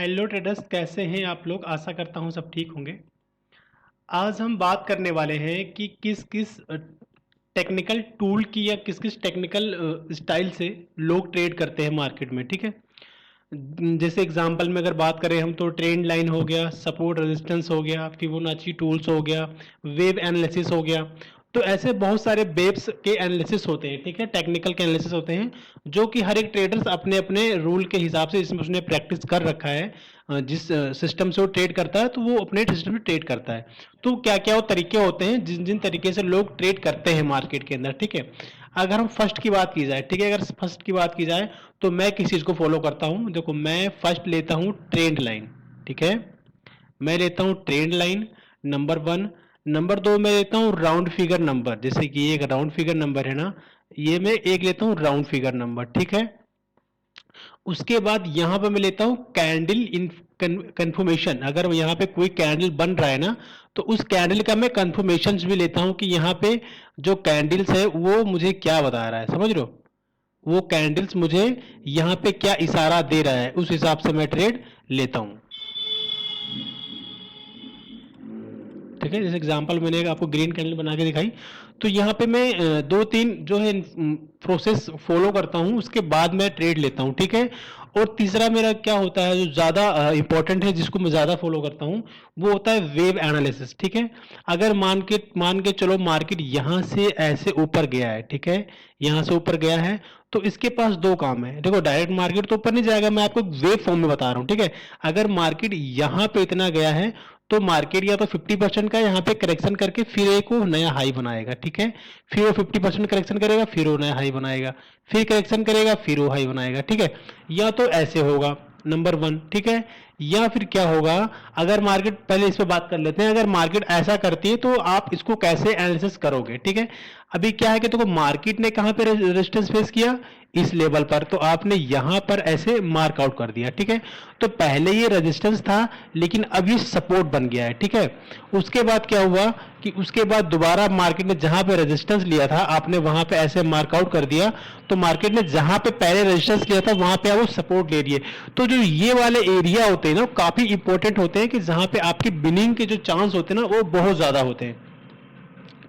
Hello traders, कैसे हैं आप लोग। आशा करता हूं सब ठीक होंगे। आज हम बात करने वाले हैं कि किस किस टेक्निकल टूल की या किस किस टेक्निकल स्टाइल से लोग ट्रेड करते हैं मार्केट में। ठीक है। जैसे एग्जांपल में अगर बात करें हम, तो ट्रेंड लाइन हो गया, सपोर्ट रेजिस्टेंस हो गया, फिबोनाची टूल्स हो गया, वेव एनालिसिस हो गया। तो ऐसे बहुत सारे वेव्स के एनालिसिस होते हैं। ठीक है, टेक्निकल के एनालिसिस होते हैं जो कि हर एक ट्रेडर्स अपने अपने रूल के हिसाब से, इसमें उसने प्रैक्टिस कर रखा है, जिस सिस्टम से वो ट्रेड करता है तो वो अपने सिस्टम में ट्रेड करता है। तो क्या क्या वो तरीके होते हैं जिन जिन तरीके से लोग ट्रेड करते हैं मार्केट के अंदर। ठीक है। अगर हम फर्स्ट की बात की जाए, ठीक है, अगर फर्स्ट की बात की जाए तो मैं किस चीज को फॉलो करता हूं। देखो, मैं फर्स्ट लेता हूं ट्रेंड लाइन। ठीक है, मैं लेता हूं trend line number one. Number दो मैं लेता हूं राउंड फिगर नंबर। जैसे कि ये एक राउंड फिगर नंबर है ना, ये मैं एक लेता हूं राउंड फिगर नंबर। ठीक है। उसके बाद यहां पर मैं लेता हूं कैंडल इन कंफर्मेशन। अगर यहां पे कोई कैंडल बन रहा है ना, तो उस कैंडल का मैं कंफर्मेशन भी लेता हूं कि यहां पे जो कैंडल्स है वो मुझे क्या बता रहा है। समझ रहे हो, वो कैंडल्स मुझे यहां पे क्या इशारा दे रहा है, उस हिसाब से मैं ट्रेड लेता हूं। ठीक है, जैसे एग्जांपल मैंने आपको ग्रीन कैंडल बना के दिखाई, तो यहाँ पे मैं दो तीन जो है प्रोसेस फॉलो करता हूँ, उसके बाद मैं ट्रेड लेता हूँ। ठीक है। और तीसरा मेरा क्या होता है जो ज़्यादा इंपॉर्टेंट है, जिसको मैं ज़्यादा फॉलो करता हूँ, वो होता है वेव एनालिसिस। ठीक है। अगर मान के चलो मार्केट यहाँ से ऐसे ऊपर गया है, ठीक है, यहाँ से ऊपर गया है, तो इसके पास दो काम है। देखो, डायरेक्ट मार्केट तो ऊपर नहीं जाएगा, मैं आपको वेव फॉर्म में बता रहा हूँ। ठीक है। अगर मार्केट यहाँ पे इतना गया है तो मार्केट या तो 50% का यहाँ पे करेक्शन करके फिर एक वो नया हाई बनाएगा। ठीक है। फिर वो 50% करेक्शन करेगा, फिर वो नया हाई बनाएगा, फिर करेक्शन करेगा, फिर वो हाई बनाएगा। ठीक है। या तो ऐसे होगा नंबर वन। ठीक है। या फिर क्या होगा, अगर मार्केट, पहले इस पे बात कर लेते हैं, अगर मार्केट ऐसा करती है तो आप इसको कैसे एनालिसिस करोगे। ठीक है। अभी क्या है कि देखो, मार्केट ने कहां पे रेजिस्टेंस फेस किया, इस लेवल पर, तो आपने यहां पर ऐसे मार्क आउट कर दिया। ठीक है। तो पहले ये रेजिस्टेंस था, लेकिन अब ये सपोर्ट बन गया है। ठीक है। उसके बाद क्या हुआ कि उसके बाद दोबारा मार्केट ने जहां पे रेजिस्टेंस लिया था, आपने वहां पे ऐसे मार्क आउट कर दिया, तो मार्केट ने जहां पे पहले रेजिस्टेंस लिया था वहां पे वो सपोर्ट ले लिए। तो जो ये वाले एरिया होते हैं ना, काफी इंपॉर्टेंट होते हैं, कि जहां पे आपके बिनिंग के जो चांस होते हैं ना, वो बहुत ज्यादा होते हैं।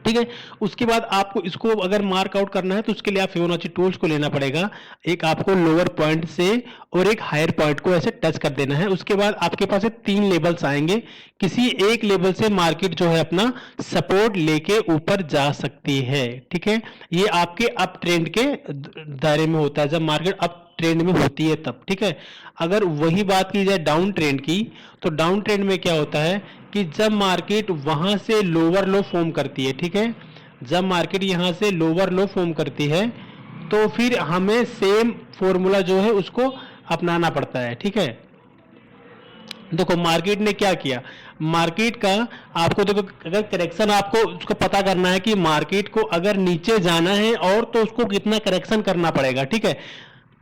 ठीक है। उसके बाद आपको इसको अगर मार्क आउट करना है तो उसके लिए आप फिबोनाची टूल्स को लेना पड़ेगा। एक आपको लोअर पॉइंट से और एक हायर पॉइंट को ऐसे टच कर देना है। उसके बाद आपके पास तीन लेवल्स आएंगे, किसी एक लेवल से मार्केट जो है अपना सपोर्ट लेके ऊपर जा सकती है। ठीक है। ये आपके अप ट्रेंड के दायरे में होता है, जब मार्केट अप ट्रेंड में होती है तब। ठीक है। अगर वही बात की जाए डाउन ट्रेंड की, तो डाउन ट्रेंड में क्या होता है कि जब मार्केट वहां से लोअर लो फॉर्म करती है, ठीक है, जब मार्केट यहां से लोअर लो फॉर्म करती है, तो फिर हमें सेम फॉर्मूला जो है उसको अपनाना पड़ता है। ठीक है। देखो, मार्केट ने क्या किया, मार्केट का आपको देखो, अगर करेक्शन आपको उसको पता करना है कि मार्केट को अगर नीचे जाना है और तो उसको कितना करेक्शन करना पड़ेगा। ठीक है।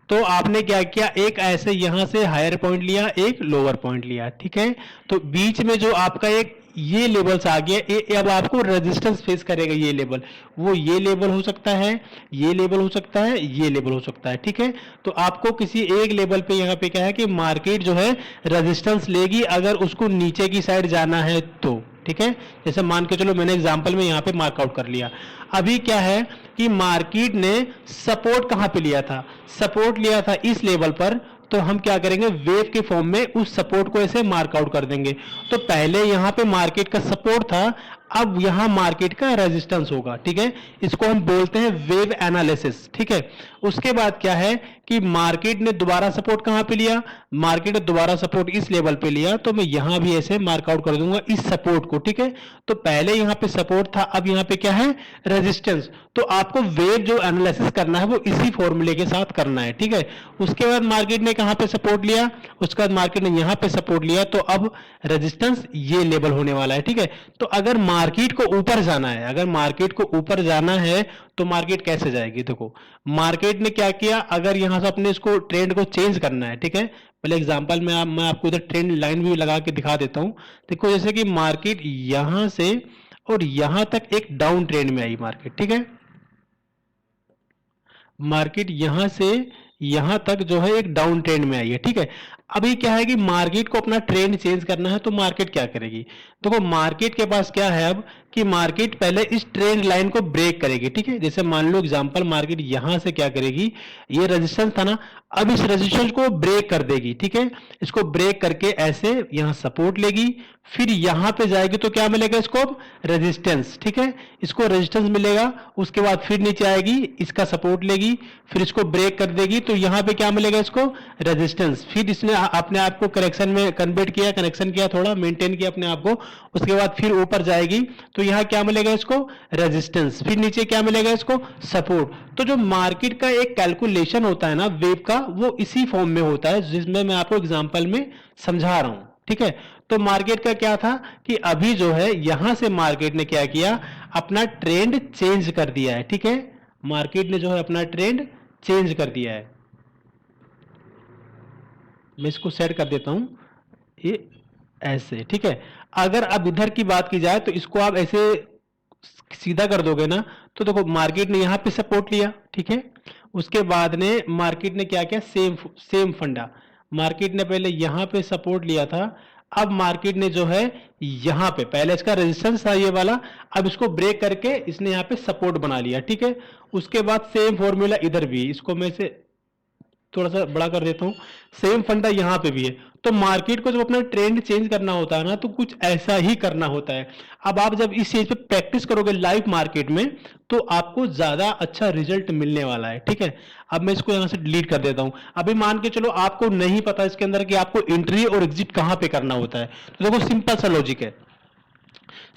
तो आपने क्या किया, एक ऐसे यहां से हायर पॉइंट लिया, एक लोअर पॉइंट लिया। ठीक है। तो बीच में जो आपका एक ये लेवल्स आ गया, ये अब आपको रेजिस्टेंस फेस करेगा। ये लेवल, वो ये लेवल हो सकता है, ये लेवल हो सकता है, ये लेवल हो सकता है। ठीक है। तो आपको किसी एक लेवल पे यहाँ पे क्या है कि मार्केट जो है रेजिस्टेंस लेगी, अगर उसको नीचे की साइड जाना है तो। ठीक है। जैसे मान के चलो, मैंने एग्जांपल में यहाँ पे मार्कआउट कर लिया। अभी क्या है कि मार्केट ने सपोर्ट कहां पे लिया था, सपोर्ट लिया था इस लेवल पर, तो हम क्या करेंगे, वेव के फॉर्म में उस सपोर्ट को ऐसे मार्कआउट कर देंगे। तो पहले यहां पे मार्केट का सपोर्ट था, अब यहां मार्केट का रेजिस्टेंस होगा। ठीक है। इसको हम बोलते हैं वेव एनालिसिस। ठीक है। उसके बाद क्या है कि मार्केट ने दोबारा सपोर्ट कहां पे लिया, मार्केट ने दोबारा सपोर्ट इस लेवल पे लिया, तो मैं यहां भी ऐसे मार्कआउट कर दूंगा इस सपोर्ट को। ठीक है। तो पहले यहां पे सपोर्ट था, अब यहां पे क्या है, रेजिस्टेंस। तो आपको वेव जो एनालिसिस करना है वो इसी फॉर्मूले के साथ करना है। ठीक है। उसके बाद मार्केट ने कहां पे सपोर्ट लिया, उसके बाद मार्केट ने यहां पे सपोर्ट लिया, तो अब रेजिस्टेंस ये लेवल होने वाला है। ठीक है। तो अगर मार्केट को ऊपर जाना है, अगर मार्केट को ऊपर जाना है तो मार्केट कैसे जाएगी। देखो, मार्केट ने क्या किया, अगर यहां से अपने इसको ट्रेंड को चेंज करना है। ठीक है। पहले एग्जांपल में मैं आपको इधर ट्रेंड लाइन भी लगा के दिखा देता हूं। देखो, जैसे कि मार्केट यहां से और यहां तक एक डाउन ट्रेंड में आई मार्केट। ठीक है। मार्केट यहां से यहां तक जो है एक डाउन ट्रेंड में आई है। ठीक है। अभी क्या है कि मार्केट को अपना ट्रेंड चेंज करना है, तो मार्केट क्या करेगी? देखो मार्केट के पास क्या है अब कि मार्केट पहले इस ट्रेंड लाइन को ब्रेक करेगी, ठीक है। जैसे मान लो एग्जांपल, मार्केट यहां से क्या करेगी, ये रेजिस्टेंस था ना, अब इस रेजिस्टेंस को ब्रेक कर देगी, ठीक है। इसको ब्रेक करके ऐसे यहां सपोर्ट लेगी, फिर यहां पे जाएगी तो क्या मिलेगा इसको? अब रेजिस्टेंस, ठीक है। इसको रेजिस्टेंस मिलेगा, उसके बाद फिर नीचे आएगी, इसका सपोर्ट लेगी, फिर इसको ब्रेक कर देगी, तो यहां पे क्या मिलेगा इसको? रेजिस्टेंस। फिर इसने अपने आप को करेक्शन में कन्वर्ट किया, कनेक्शन किया, थोड़ा मेंटेन किया अपने आप को, उसके बाद फिर ऊपर जाएगी तो यहां क्या मिलेगा इसको? रेजिस्टेंस। फिर नीचे क्या मिलेगा इसको? सपोर्ट। तो जो मार्केट का एक कैलकुलेशन होता है ना वेव का, वो इसी फॉर्म में होता है जिसमें मैं आपको एग्जांपल में समझा रहा हूं, ठीक है। तो मार्केट का क्या था कि अभी जो है यहां से मार्केट ने क्या किया, अपना ट्रेंड चेंज कर दिया है, ठीक है। मार्केट ने जो है अपना ट्रेंड चेंज कर दिया है। मैं इसको सेट कर देता हूं, ये ऐसे, ठीक है। अगर अब इधर की बात की जाए तो इसको आप ऐसे सीधा कर दोगे ना, तो देखो मार्केट ने यहां पे सपोर्ट लिया, ठीक है। उसके बाद ने मार्केट ने क्या किया, सेम फंडा, मार्केट ने पहले यहां पे सपोर्ट लिया था, अब मार्केट ने जो है यहां पे, पहले इसका रेजिस्टेंस था ये वाला, अब इसको ब्रेक करके इसने यहां पे सपोर्ट बना लिया, ठीक है। उसके बाद सेम फॉर्मूला इधर भी, इसको मैं से थोड़ा सा बड़ा कर देता हूं, सेम फंडा यहां पे भी है। तो मार्केट को जब अपना ट्रेंड चेंज करना होता है ना, तो कुछ ऐसा ही करना होता है। अब आप जब इस चीज पे प्रैक्टिस करोगे लाइव मार्केट में, तो आपको ज्यादा अच्छा रिजल्ट मिलने वाला है, ठीक है। अब मैं इसको यहां से डिलीट कर देता हूं। अभी मान के चलो आपको नहीं पता इसके अंदर कि आपको एंट्री और एग्जिट कहां पे करना होता है, तो देखो सिंपल सा लॉजिक है,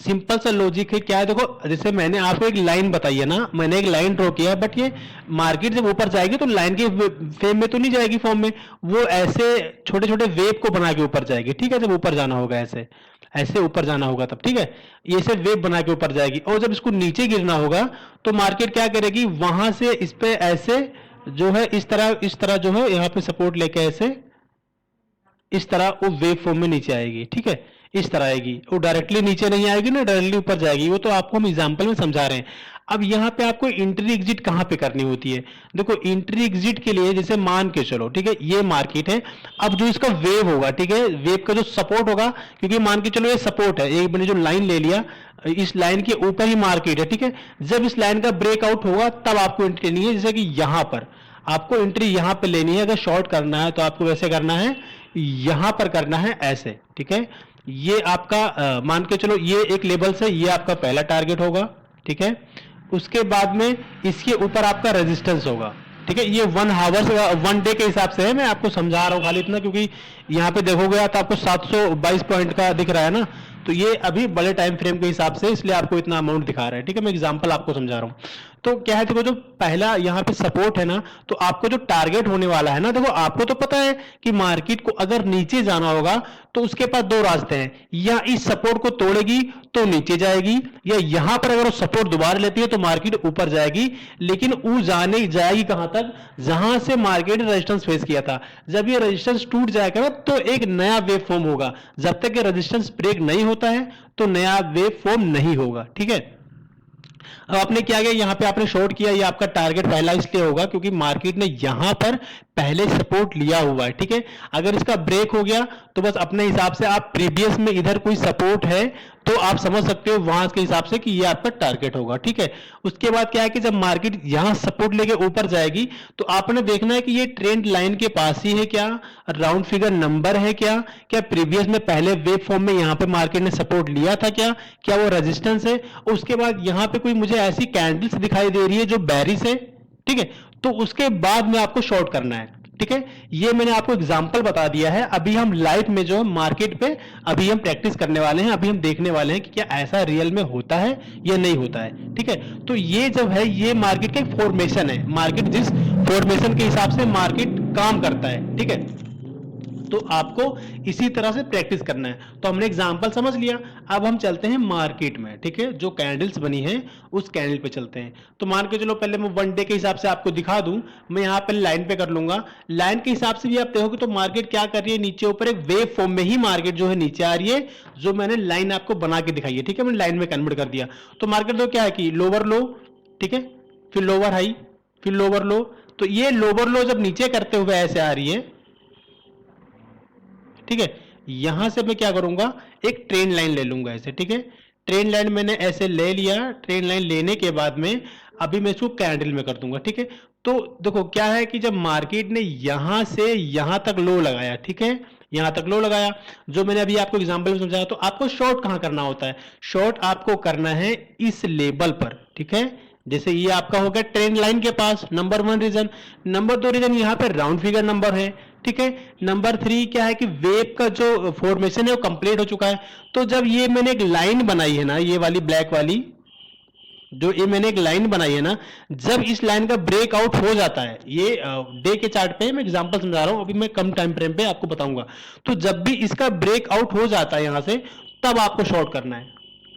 सिंपल सा लॉजिक है। क्या है, देखो जैसे मैंने आपको एक लाइन बताई है ना, मैंने एक लाइन ड्रॉ किया है, बट ये मार्केट जब ऊपर जाएगी तो लाइन के फेम में तो नहीं जाएगी, फॉर्म में, वो ऐसे छोटे छोटे वेव को बना के ऊपर जाएगी, ठीक है। जब ऊपर जाना होगा ऐसे ऐसे ऊपर जाना होगा तब, ठीक है, ये से वेव बना के ऊपर जाएगी। और जब इसको नीचे गिरना होगा तो मार्केट क्या करेगी, वहां से इस पे ऐसे जो है इस तरह जो है यहाँ पे सपोर्ट लेके ऐसे इस तरह वो वेव फॉर्म में नीचे आएगी, ठीक है। इस तरह आएगी, वो डायरेक्टली नीचे नहीं आएगी ना, डायरेक्टली ऊपर जाएगी, वो तो आपको हम एग्जांपल में समझा रहे हैं। अब यहाँ पे आपको एंट्री एग्जिट कहाँ पे करनी होती है? देखो एंट्री एग्जिट के लिए जैसे मान के चलो, ठीक है, ये मार्केट है, अब जो इसका वेव होगा, ठीक है, वेव का जो सपोर्ट होगा, क्योंकि मान के चलो ये सपोर्ट है, एक मैंने जो लाइन ले लिया, इस लाइन के ऊपर ही मार्केट है, ठीक है। जब इस लाइन का ब्रेकआउट होगा तब आपको एंट्री लेनी है, जैसे कि यहां पर आपको एंट्री यहां पे लेनी है। अगर शॉर्ट करना है तो आपको वैसे करना है, यहां पर करना है ऐसे, ठीक है। ये आपका मान के चलो ये एक लेवल से ये आपका पहला टारगेट होगा, ठीक है। उसके बाद में इसके ऊपर आपका रेजिस्टेंस होगा, ठीक है। ये 1 आवर्स 1 डे के हिसाब से है, मैं आपको समझा रहा हूं खाली इतना, क्योंकि यहाँ पे देखोगे तो आपको 722 पॉइंट का दिख रहा है ना, तो ये अभी बड़े टाइम फ्रेम के हिसाब से, इसलिए आपको इतना अमाउंट दिखा रहा है, ठीक है। मैं एग्जांपल आपको समझा रहा हूं। तो क्या है, देखो जो पहला यहाँ पे सपोर्ट है ना, तो आपको जो टारगेट होने वाला है ना, देखो आपको तो पता है कि मार्केट को अगर नीचे जाना होगा तो उसके पास दो रास्ते हैं, या इस सपोर्ट को तोड़ेगी तो नीचे जाएगी, या यहां पर अगर वो सपोर्ट दोबारा लेती है तो मार्केट ऊपर जाएगी। लेकिन वो जाएगी कहां तक, जहां से मार्केट ने रेजिस्टेंस फेस किया था। जब ये रेजिस्टेंस टूट जाएगा ना, तो एक नया वेव फॉर्म होगा। जब तक ये रेजिस्टेंस ब्रेक नहीं होता है तो नया वेव फॉर्म नहीं होगा, ठीक है। अब आपने क्या किया, यहां पे आपने शॉर्ट किया, ये आपका टारगेट पहला इसलिए होगा क्योंकि मार्केट ने यहां पर पहले सपोर्ट लिया हुआ है, ठीक है। अगर इसका ब्रेक हो गया तो बस अपने हिसाब से आप प्रीवियस में इधर कोई सपोर्ट है तो आप समझ सकते हो वहां के हिसाब से कि ये आपका टारगेट होगा, ठीक है। उसके बाद क्या है कि जब मार्केट यहां सपोर्ट लेके ऊपर जाएगी तो आपने देखना है कि ये ट्रेंड लाइन के पास ही है क्या, राउंड फिगर नंबर है क्या, क्या प्रीवियस में पहले वेव फॉर्म में यहां पे मार्केट ने सपोर्ट लिया था क्या वो रेजिस्टेंस है। उसके बाद यहां पे कोई मुझे ऐसी कैंडल्स दिखाई दे रही है जो बेरिश है, ठीक है, तो उसके बाद में आपको शॉर्ट करना है, ठीक है। ये मैंने आपको एग्जांपल बता दिया है। अभी हम लाइव में जो मार्केट पे अभी हम प्रैक्टिस करने वाले हैं, अभी हम देखने वाले हैं कि क्या ऐसा रियल में होता है या नहीं होता है, ठीक है। तो ये जब है ये मार्केट का फॉर्मेशन है, मार्केट जिस फॉर्मेशन के हिसाब से मार्केट काम करता है, ठीक है। तो आपको इसी तरह से प्रैक्टिस करना है। तो हमने एग्जांपल समझ लिया, अब हम चलते हैं मार्केट में, ठीक है। जो कैंडल्स बनी है उस कैंडल पे चलते हैं। तो मान के चलो पहले मैं 1 डे के हिसाब से आपको दिखा दूं, मैं यहां पर लाइन पे कर लूंगा। लाइन के हिसाब से भी आप देखोगे तो मार्केट क्या कर रही है, नीचे ऊपर एक वेव फॉर्म में ही मार्केट जो है नीचे आ रही है, जो मैंने लाइन आपको बना के दिखाई है, ठीक है। मैंने लाइन में कन्वर्ट कर दिया। तो मार्केट तो क्या है कि लोअर लो, ठीक है, फिर लोअर हाई, फिर लोअर लो। तो ये लोअर लो जब नीचे करते हुए ऐसे आ रही है, ठीक है। यहां से मैं क्या करूंगा, एक ट्रेंड लाइन ले लूंगा ऐसे, ठीक है। ट्रेंड लाइन मैंने ऐसे ले लिया, ट्रेंड लाइन लेने के बाद में अभी मैं इसको कैंडल में कर दूंगा, ठीक है। तो देखो क्या है कि जब मार्केट ने यहां से यहां तक लो लगाया, ठीक है, यहां तक लो लगाया, जो मैंने अभी आपको एग्जांपल में समझाया, तो आपको शॉर्ट कहां करना होता है, शॉर्ट आपको करना है इस लेवल पर, ठीक है। जैसे ये आपका हो गया ट्रेंड लाइन के पास, नंबर 1 रीजन। नंबर 2 रीजन यहाँ पे राउंड फिगर नंबर है, ठीक है। नंबर 3 क्या है कि वेव का जो फॉर्मेशन है वो कंप्लीट हो चुका है। तो जब ये मैंने एक लाइन बनाई है ना, ये वाली ब्लैक वाली, जो ये मैंने एक लाइन बनाई है ना, जब इस लाइन का ब्रेकआउट हो जाता है, ये डे के चार्ट पे मैं एग्जांपल समझा रहा हूं, अभी मैं कम टाइम फ्रेम पे आपको बताऊंगा। तो जब भी इसका ब्रेकआउट हो जाता है यहां से, तब आपको शॉर्ट करना है,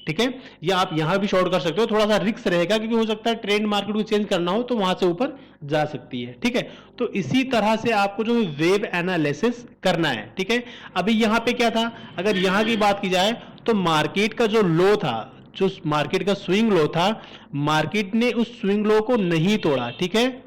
ठीक है। या आप यहां भी शॉर्ट कर सकते हो, थोड़ा सा रिस्क रहेगा क्योंकि हो सकता है ट्रेंड मार्केट को चेंज करना हो तो वहां से ऊपर जा सकती है, ठीक है। तो इसी तरह से आपको जो वेव एनालिसिस करना है, ठीक है। अभी यहां पे क्या था, अगर यहां की बात की जाए तो मार्केट का जो लो था, जो मार्केट का स्विंग लो था, मार्केट ने उस स्विंग लो को नहीं तोड़ा, ठीक है।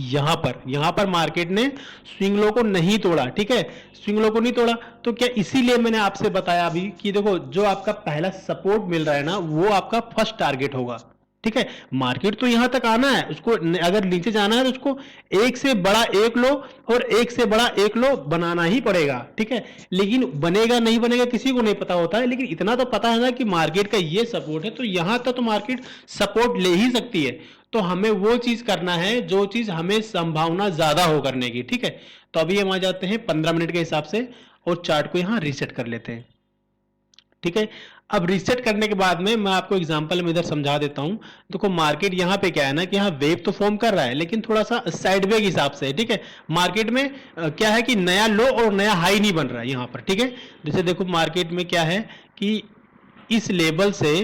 यहां पर मार्केट ने स्विंग लो को नहीं तोड़ा, ठीक है, स्विंग लो को नहीं तोड़ा। तो क्या इसीलिए मैंने आपसे बताया अभी कि देखो जो आपका पहला सपोर्ट मिल रहा है ना, वो आपका फर्स्ट टारगेट होगा, ठीक है। मार्केट तो यहां तक आना है, उसको अगर नीचे जाना है तो उसको एक से बड़ा एक लो और एक से बड़ा एक लो बनाना ही पड़ेगा, ठीक है। लेकिन बनेगा नहीं बनेगा किसी को नहीं पता होता है, लेकिन इतना तो पता है ना कि मार्केट का ये सपोर्ट है, तो यहां तक तो मार्केट सपोर्ट ले ही सकती है। तो हमें वो चीज करना है जो चीज हमें संभावना ज्यादा हो करने की, ठीक है। तो अभी हम आ जाते हैं 15 मिनट के हिसाब से और चार्ट को यहां रीसेट कर लेते हैं, ठीक है। अब रीसेट करने के बाद में मैं आपको एग्जांपल में इधर समझा देता हूं। देखो मार्केट यहां पे क्या है ना कि यहां वेव तो फॉर्म कर रहा है लेकिन थोड़ा सा साइडवे के हिसाब से, ठीक है। मार्केट में क्या है कि नया लो और नया हाई नहीं बन रहा है यहां पर, ठीक है। जैसे देखो मार्केट में क्या है कि इस लेवल से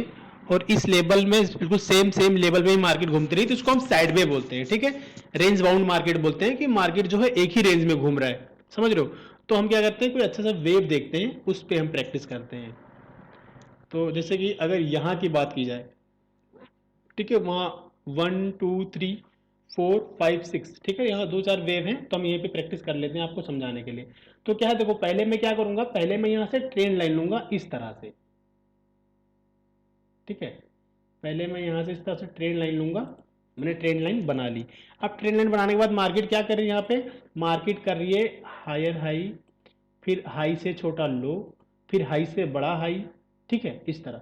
और इस लेवल में बिल्कुल सेम लेवल में ही मार्केट घूमती रही, तो इसको हम साइडवे बोलते हैं, ठीक है। रेंज बाउंड मार्केट बोलते हैं कि मार्केट जो है एक ही रेंज में घूम रहा है, समझ रहे हो। तो हम क्या करते हैं, कोई अच्छा सा वेव देखते हैं, उस पर हम प्रैक्टिस करते हैं। तो जैसे कि अगर यहाँ की बात की जाए, ठीक है, वहाँ 1 2 3 4 5 6, ठीक है, यहाँ 2 4 वेव हैं, तो हम यहीं पे प्रैक्टिस कर लेते हैं आपको समझाने के लिए। तो क्या है, देखो पहले मैं क्या करूंगा, पहले मैं यहाँ से ट्रेंड लाइन लूंगा इस तरह से, ठीक है। पहले मैं यहाँ से इस तरह से ट्रेंड लाइन लूंगा, मैंने ट्रेंड लाइन बना ली। अब ट्रेंड लाइन बनाने के बाद मार्केट क्या कर रही है, यहाँ पे मार्केट कर रही है हायर हाई, फिर हाई से छोटा लो, फिर हाई से बड़ा हाई, ठीक है, इस तरह।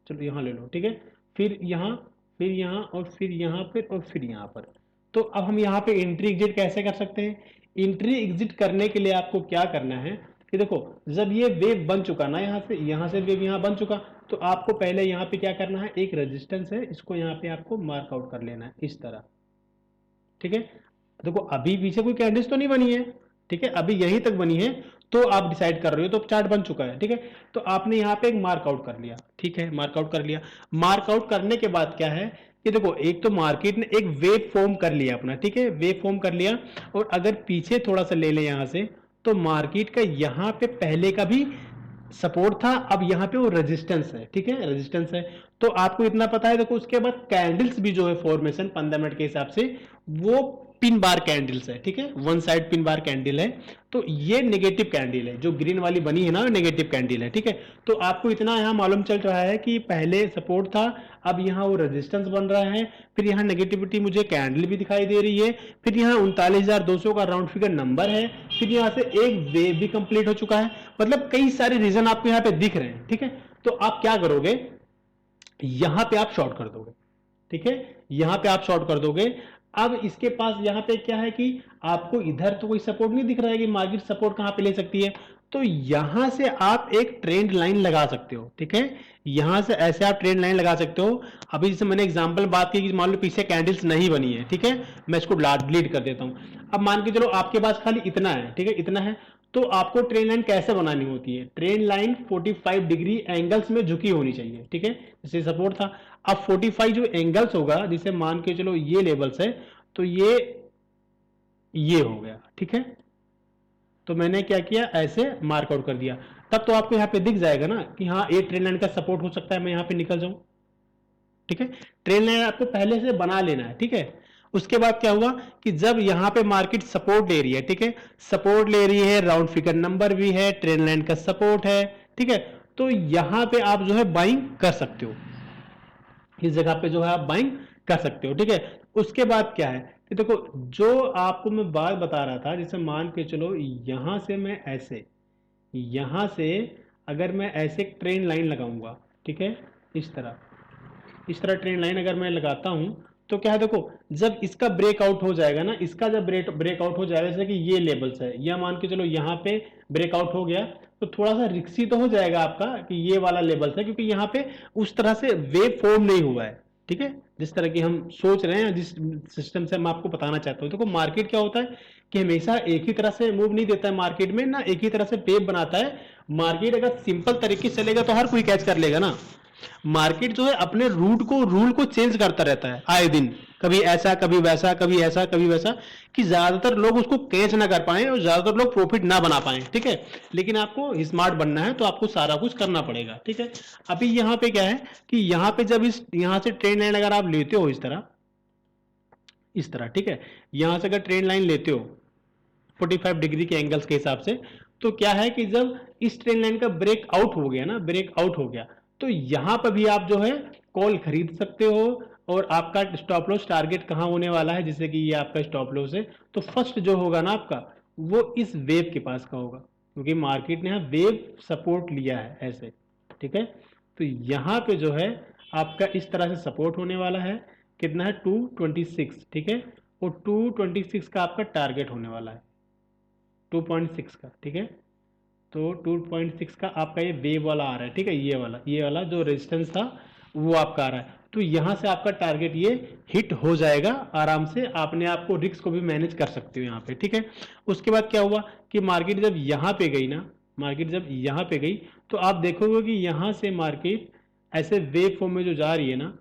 चलो यहाँ ले लो, ठीक है। फिर यहाँ, फिर यहाँ और फिर यहाँ पर और फिर यहाँ पर। तो अब हम यहाँ पे एंट्री एग्जिट कैसे कर सकते हैं। एंट्री एग्जिट करने के लिए आपको क्या करना है कि देखो जब ये वेव बन चुका ना, यहाँ से वेव यहाँ बन चुका, तो आपको पहले यहाँ पे क्या करना है, एक रेजिस्टेंस है, इसको यहाँ पे आपको मार्क आउट कर लेना है इस तरह, ठीक है। देखो अभी पीछे कोई कैंडल्स तो नहीं बनी है, ठीक है, अभी यहीं तक बनी है, तो आप डिसाइड कर रहे हो, तो चार्ट बन चुका है, ठीक है। तो आपने यहाँ पे एक मार्कआउट कर लिया, ठीक है, मार्कआउट कर लिया। मार्कआउट करने के बाद क्या है कि देखो एक तो मार्केट ने एक वेव फॉर्म कर लिया अपना, ठीक है, वेव फॉर्म कर लिया। और अगर पीछे थोड़ा सा ले लें यहाँ से, तो मार्केट का यहाँ पे पहले का भी सपोर्ट था, अब यहाँ पे वो रेजिस्टेंस है, ठीक है, रेजिस्टेंस है। तो आपको इतना पता है, देखो उसके बाद कैंडल्स भी जो है फॉर्मेशन 15 मिनट के हिसाब से वो पिन बार कैंडल्स है, ठीक है, one side pin bar candle है। तो ये नेगेटिव कैंडल है, जो ग्रीन वाली बनी है ना, नेगेटिव कैंडल है, ठीक है। तो आपको इतना यहाँ मालूम चल रहा है कि पहले सपोर्ट था, अब यहाँ वो रेजिस्टेंस बन रहा है, फिर यहाँ नेगेटिविटी मुझे कैंडल भी दिखाई दे रही है, फिर यहाँ 39,200 का राउंड फिगर नंबर है, फिर यहाँ से एक वेव भी कंप्लीट हो चुका है। मतलब कई सारे रीजन आपको यहाँ पे दिख रहे हैं, ठीक है। तो आप क्या करोगे, यहां पे आप शॉर्ट कर दोगे, ठीक है, यहां पे आप शॉर्ट कर दोगे। अब इसके पास यहां पे क्या है कि आपको इधर तो कोई सपोर्ट नहीं दिख रहा है कि मार्केट सपोर्ट कहां पे ले सकती है, तो यहां से आप एक ट्रेंड लाइन लगा सकते हो, ठीक है। यहां से ऐसे आप ट्रेंड लाइन लगा सकते हो। अभी जैसे मैंने एग्जांपल बात की कि मान लो पीछे कैंडल्स नहीं बनी है, ठीक है, मैं इसको डिलीट कर देता हूं। अब मान के चलो आपके पास खाली इतना है, ठीक है, इतना है, तो आपको ट्रेंड लाइन कैसे बनानी होती है, ट्रेंड लाइन 45 डिग्री एंगल्स में झुकी होनी चाहिए, ठीक है, जैसे सपोर्ट था। अब 45 जो एंगल्स होगा, जिसे मान के चलो ये लेवल्स है, तो ये हो गया, ठीक है। तो मैंने क्या किया, ऐसे मार्कआउट कर दिया, तब तो आपको यहाँ पे दिख जाएगा ना कि हाँ ये ट्रेंड लाइन का सपोर्ट हो सकता है, मैं यहाँ पे निकल जाऊं, ठीक है। ट्रेंड लाइन आपको पहले से बना लेना है, ठीक है। उसके बाद क्या हुआ कि जब यहां पे मार्केट सपोर्ट ले रही है, ठीक है, सपोर्ट ले रही है, राउंड फिगर नंबर भी है, ट्रेंड लाइन का सपोर्ट है, ठीक है, तो यहां पे आप जो है बाइंग कर सकते हो, इस जगह पे जो है आप बाइंग कर सकते हो, ठीक है। उसके बाद क्या है कि देखो, जो आपको मैं बात बता रहा था, जैसे मान के चलो यहां से मैं ऐसे, यहां से अगर मैं ऐसे एक ट्रेंड लाइन लगाऊंगा, ठीक है, इस तरह, इस तरह ट्रेंड लाइन अगर मैं लगाता हूं, तो क्या है देखो, जब इसका ब्रेकआउट हो जाएगा ना, इसका जब ब्रेकआउट हो जाएगा, जैसे कि ये लेवल्स है, या मान के चलो यहाँ पे ब्रेकआउट हो गया, तो थोड़ा सा रिक्सी तो हो जाएगा आपका कि ये वाला लेवल्स है, क्योंकि यहाँ पे उस तरह से वेव फॉर्म नहीं हुआ है, ठीक है, जिस तरह की हम सोच रहे हैं, जिस सिस्टम से मैं आपको बताना चाहता हूँ। देखो मार्केट क्या होता है कि हमेशा एक ही तरह से मूव नहीं देता है, मार्केट में ना एक ही तरह से वेव बनाता है। मार्केट अगर सिंपल तरीके से चलेगा तो हर कोई कैच कर लेगा ना। मार्केट जो है अपने रूल को चेंज करता रहता है आए दिन, कभी ऐसा कभी वैसा, कभी ऐसा कभी वैसा, कि ज्यादातर लोग उसको कैच ना कर पाए और ज्यादातर लोग प्रॉफिट ना बना पाए, ठीक है। लेकिन आपको स्मार्ट बनना है तो आपको सारा कुछ करना पड़ेगा, ठीक है। अभी यहाँ पे क्या है कि यहाँ पे जब इस यहाँ से ट्रेंड लाइन अगर आप लेते हो इस तरह, ठीक है, यहां से अगर ट्रेंड लाइन लेते हो 45 डिग्री के एंगल्स के हिसाब से, तो क्या है कि जब इस ट्रेंड लाइन का ब्रेकआउट हो गया ना, ब्रेकआउट हो गया, तो यहां पर भी आप जो है कॉल खरीद सकते हो। और आपका स्टॉप लॉस टारगेट कहां होने वाला है, जैसे कि ये आपका स्टॉप लॉस है, तो फर्स्ट जो होगा ना आपका, वो इस वेव के पास का होगा, क्योंकि मार्केट ने यहां वेव सपोर्ट लिया है ऐसे, ठीक है। तो यहां पे जो है आपका इस तरह से सपोर्ट होने वाला है, कितना है 226, ठीक है, और 226 का आपका टारगेट होने वाला है, 2.6 का, ठीक है। तो 2.6 का आपका ये वेव वाला आ रहा है, ठीक है, ये वाला जो रेजिस्टेंस था वो आपका आ रहा है, तो यहां से आपका टारगेट ये हिट हो जाएगा आराम से, आपने आपको रिस्क को भी मैनेज कर सकते हो यहाँ पे, ठीक है। उसके बाद क्या हुआ कि मार्केट जब यहाँ पे गई ना, मार्केट जब यहाँ पे गई, तो आप देखोगे कि यहां से मार्केट ऐसे वेव फॉर्म में जो जा रही है ना,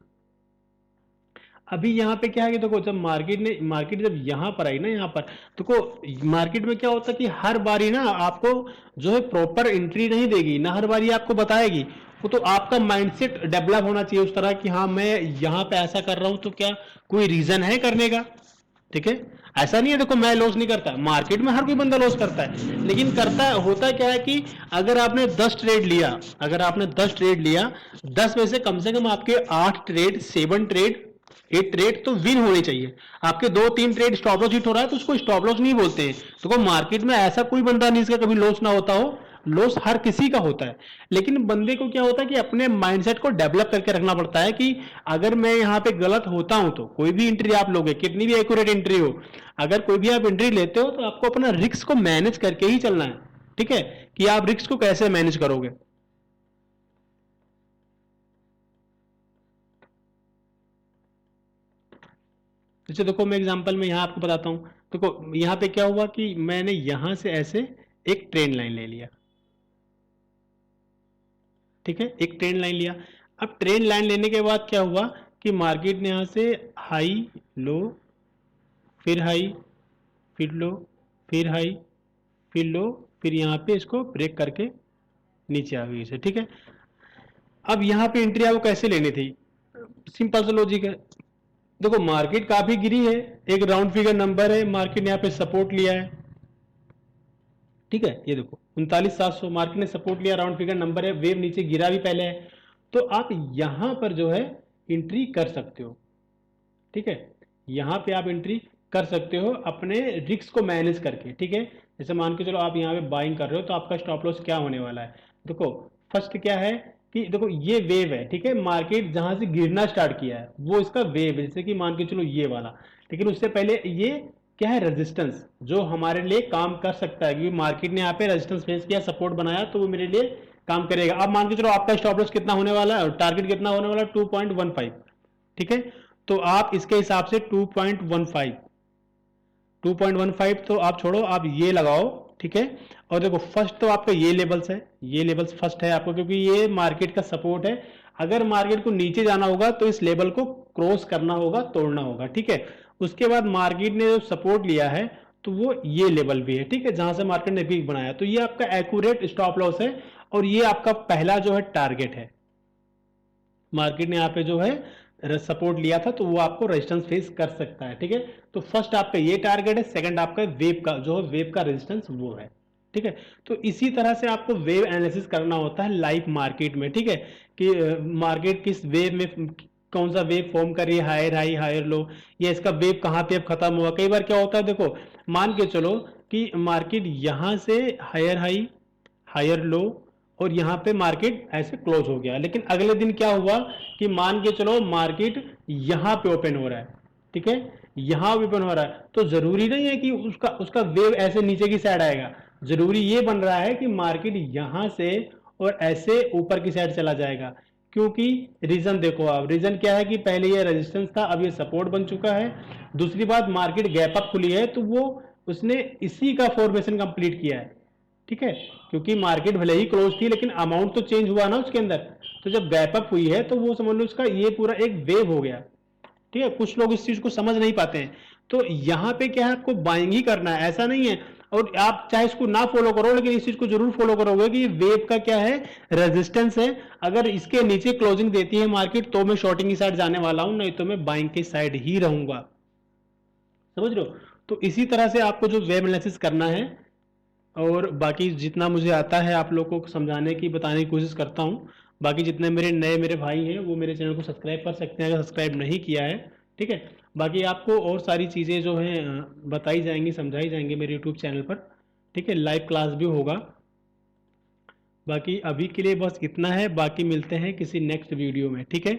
अभी यहाँ पे क्या है कि देखो, जब मार्केट जब यहाँ पर आई ना, यहाँ पर देखो मार्केट में क्या होता है कि हर बारी ना आपको जो है प्रॉपर एंट्री नहीं देगी ना, हर बारी आपको बताएगी वो, तो आपका माइंडसेट डेवलप होना चाहिए उस तरह कि हाँ मैं यहाँ पे ऐसा कर रहा हूँ, तो क्या कोई रीजन है करने का, ठीक है। ऐसा नहीं है, देखो मैं लॉस नहीं करता, मार्केट में हर कोई बंदा लॉस करता है, लेकिन करता होता क्या है कि अगर आपने 10 ट्रेड लिया, अगर आपने 10 ट्रेड लिया, 10 में से कम आपके 8 ट्रेड, 7 ट्रेड, 8 ट्रेड तो विन होने चाहिए। आपके 2-3 ट्रेड स्टॉप लॉस हिट हो रहा है तो उसको स्टॉप लॉस नहीं बोलते हैं। तो मार्केट में ऐसा कोई बंदा नहीं इसका कभी लॉस ना होता हो, लॉस हर किसी का होता है, लेकिन बंदे को क्या होता है कि अपने माइंडसेट को डेवलप करके रखना पड़ता है कि अगर मैं यहाँ पे गलत होता हूं, तो कोई भी एंट्री आप लोगे, कितनी भी एक्यूरेट एंट्री हो, अगर कोई भी आप एंट्री लेते हो, तो आपको अपना रिस्क को मैनेज करके ही चलना है, ठीक है, कि आप रिस्क को कैसे मैनेज करोगे। जैसे देखो मैं एग्जांपल में यहाँ आपको बताता हूँ, देखो यहाँ पे क्या हुआ कि मैंने यहां से ऐसे एक ट्रेंड लाइन ले लिया, ठीक है, एक ट्रेंड लाइन लिया। अब ट्रेंड लाइन लेने के बाद क्या हुआ कि मार्केट ने यहां से हाई लो, फिर हाई, फिर लो, फिर हाई, फिर लो, फिर यहाँ पे इसको ब्रेक करके नीचे आ गई इसे, ठीक है। अब यहाँ पे एंट्री आपको कैसे लेनी थी, सिंपल सा लॉजिक है। देखो मार्केट काफी गिरी है, एक राउंड फिगर नंबर है, मार्केट ने यहाँ पे सपोर्ट लिया है, ठीक है, ये देखो 39,700 मार्केट ने सपोर्ट लिया, राउंड फिगर नंबर है, वेव नीचे गिरा भी पहले है, तो आप यहां पर जो है एंट्री कर सकते हो, ठीक है, यहां पे आप एंट्री कर सकते हो अपने रिस्क को मैनेज करके, ठीक है। जैसे मान के चलो आप यहाँ पे बाइंग कर रहे हो, तो आपका स्टॉप लॉस क्या होने वाला है, देखो फर्स्ट क्या है कि देखो ये वेव है, ठीक है, मार्केट जहां से गिरना स्टार्ट किया है वो इसका वेव है, जैसे कि मान के चलो ये वाला, लेकिन उससे पहले ये क्या है, रेजिस्टेंस जो हमारे लिए काम कर सकता है, क्योंकि मार्केट ने यहाँ पे रेजिस्टेंस फेस किया, सपोर्ट बनाया, तो वो मेरे लिए काम करेगा। अब मान के चलो आपका स्टॉप लॉस कितना होने वाला है, टारगेट कितना होने वाला है, 2.15, ठीक है, तो आप इसके हिसाब से 2.15 तो आप छोड़ो, आप ये लगाओ, ठीक है। और देखो फर्स्ट तो आपका ये लेवल्स है, ये लेवल्स फर्स्ट है आपको, क्योंकि ये मार्केट का सपोर्ट है, अगर मार्केट को नीचे जाना होगा तो इस लेवल को क्रॉस करना होगा, तोड़ना होगा, ठीक है। उसके बाद मार्केट ने जो सपोर्ट लिया है तो वो ये लेवल भी है, ठीक है, जहां से मार्केट ने वीक बनाया, तो ये आपका एक्यूरेट स्टॉप लॉस है, और ये आपका पहला जो है टारगेट है। मार्केट ने यहाँ पे जो है सपोर्ट लिया था तो वो आपको रेजिस्टेंस फेस कर सकता है। ठीक है, तो फर्स्ट आपका ये टारगेट है, सेकंड आपका वेव का जो वेव का रेजिस्टेंस वो है। ठीक है, तो इसी तरह से आपको वेव एनालिसिस करना होता है लाइव मार्केट में। ठीक है, कि मार्केट किस वेव में कौन सा वेव फॉर्म कर रही है, हायर हाई हायर लो, या इसका वेव कहाँ पे अब खत्म हुआ। कई बार क्या होता है, देखो मान के चलो कि मार्केट यहां से हायर हाई हायर लो और यहाँ पे मार्केट ऐसे क्लोज हो गया, लेकिन अगले दिन क्या हुआ कि मान के चलो मार्केट यहाँ पे ओपन हो रहा है। ठीक है, यहाँ ओपन हो रहा है, तो जरूरी नहीं है कि उसका उसका वेव ऐसे नीचे की साइड आएगा। जरूरी ये बन रहा है कि मार्केट यहाँ से और ऐसे ऊपर की साइड चला जाएगा। क्योंकि रीजन देखो आप, रीजन क्या है कि पहले ये रेजिस्टेंस था, अब ये सपोर्ट बन चुका है। दूसरी बात, मार्केट गैप अप खुली है तो वो उसने इसी का फॉर्मेशन कंप्लीट किया है। ठीक है, क्योंकि मार्केट भले ही क्लोज थी लेकिन अमाउंट तो चेंज हुआ ना उसके अंदर। तो जब गैप अप हुई है तो वो समझ लो उसका ये पूरा एक वेव हो गया। ठीक है, कुछ लोग इस चीज को समझ नहीं पाते हैं। तो यहाँ पे क्या है, आपको बाइंग ही करना है, ऐसा नहीं है। और आप चाहे इसको ना फॉलो करो लेकिन इस चीज को जरूर फॉलो करोगे कि ये वेव का क्या है, रेजिस्टेंस है। अगर इसके नीचे क्लोजिंग देती है मार्केट तो मैं शॉर्टिंग की साइड जाने वाला हूं, नहीं तो मैं बाइंग की साइड ही रहूंगा। समझ रहे हो? तो इसी तरह से आपको जो वेब एनालिसिस करना है, और बाकी जितना मुझे आता है आप लोगों को समझाने की बताने की कोशिश करता हूँ। बाकी जितने मेरे भाई हैं वो मेरे चैनल को सब्सक्राइब कर सकते हैं अगर सब्सक्राइब नहीं किया है। ठीक है, बाकी आपको और सारी चीज़ें जो हैं बताई जाएंगी, समझाई जाएंगी मेरे यूट्यूब चैनल पर। ठीक है, लाइव क्लास भी होगा। बाकी अभी के लिए बस इतना है, बाकी मिलते हैं किसी नेक्स्ट वीडियो में। ठीक है।